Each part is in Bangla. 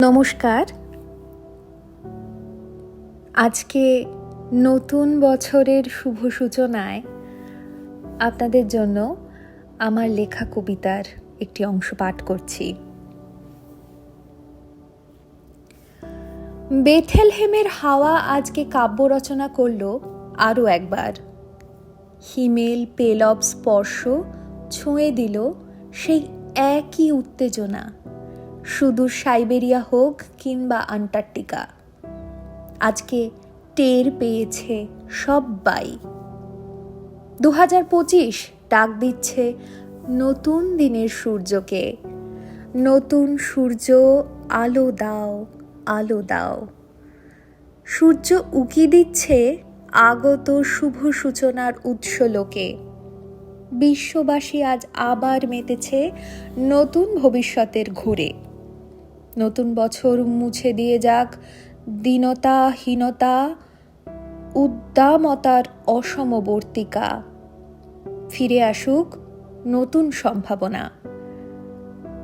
নমস্কার। আজকে নতুন বছরের শুভ সূচনায় আপনাদের জন্য আমার লেখা কবিতার একটি অংশ পাঠ করছি। বেথেলহেমের হাওয়া আজকে কাব্য রচনা করল আরও একবার। হিমেল পেলব স্পর্শ ছুঁয়ে দিল সেই একই উত্তেজনা, সুদূর সাইবেরিয়া হোক কিংবা আন্টার্কটিকা। আজকে টের পেয়েছে সব্বাই। 2025 ডাক দিচ্ছে নতুন দিনের সূর্যকে। নতুন সূর্য, আলো দাও, আলো দাও। সূর্য উকি দিচ্ছে আগত শুভ সূচনার উৎসলোকে। বিশ্ববাসী আজ আবার মেতেছে নতুন ভবিষ্যতের ঘুরে। নতুন বছর মুছে দিয়ে যাক দীনতা, হীনতা, উদ্দামতার অসমবর্তিকা। ফিরে আসুক নতুন সম্ভাবনা।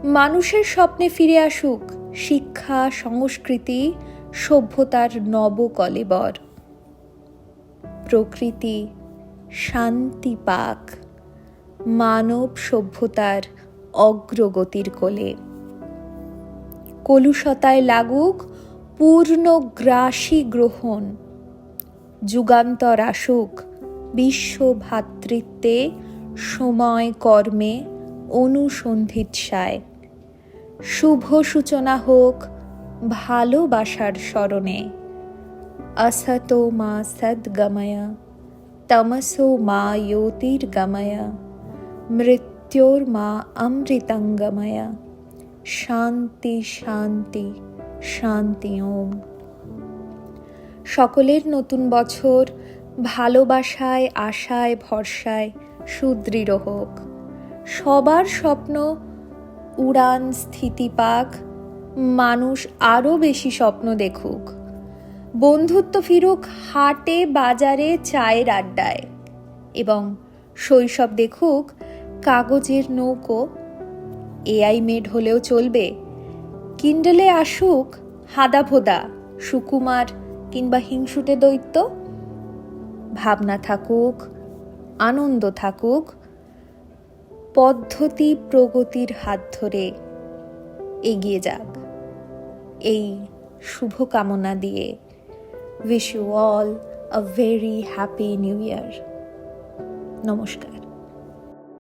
মানুষের স্বপ্নে ফিরে আসুক শিক্ষা, সংস্কৃতি, সভ্যতার নবকলেবর। প্রকৃতি শান্তি পাক মানব সভ্যতার অগ্রগতির কোলে। কলুষতায় লাগুক পূর্ণগ্রাসী গ্রহণ। যুগান্তর আসুক বিশ্ব ভ্রাতৃত্বে, সময় কর্মে, অনুসন্ধিৎসায়। শুভ সূচনা হোক ভালোবাসার স্মরণে। असतो मा सद्गमय तमसो मा ज्योतिर्गमय मृत्योर्मा अमृतंगमय শান্তি শান্তি শান্তি ওম। সকলের নতুন বছর ভালোবাসায়, আশায়, ভরসায় সুদৃঢ় হোক। সবার স্বপ্ন উড়ান স্থিতি পাক। মানুষ আরও বেশি স্বপ্ন দেখুক। বন্ধুত্ব ফিরুক হাটে, বাজারে, চায়ের আড্ডায়। এবং শৈশব দেখুক কাগজের নৌকো। এআই মেড হলেও চলবে। কিন্ডলে আসুক হাদাভোদা, সুকুমার কিংবা হিংসুটে দৈত্য। ভাবনা থাকুক, আনন্দ থাকুক, পদ্ধতি প্রগতির হাত ধরে এগিয়ে যাক। এই শুভকামনা দিয়ে wish you all a very happy new year. নমস্কার।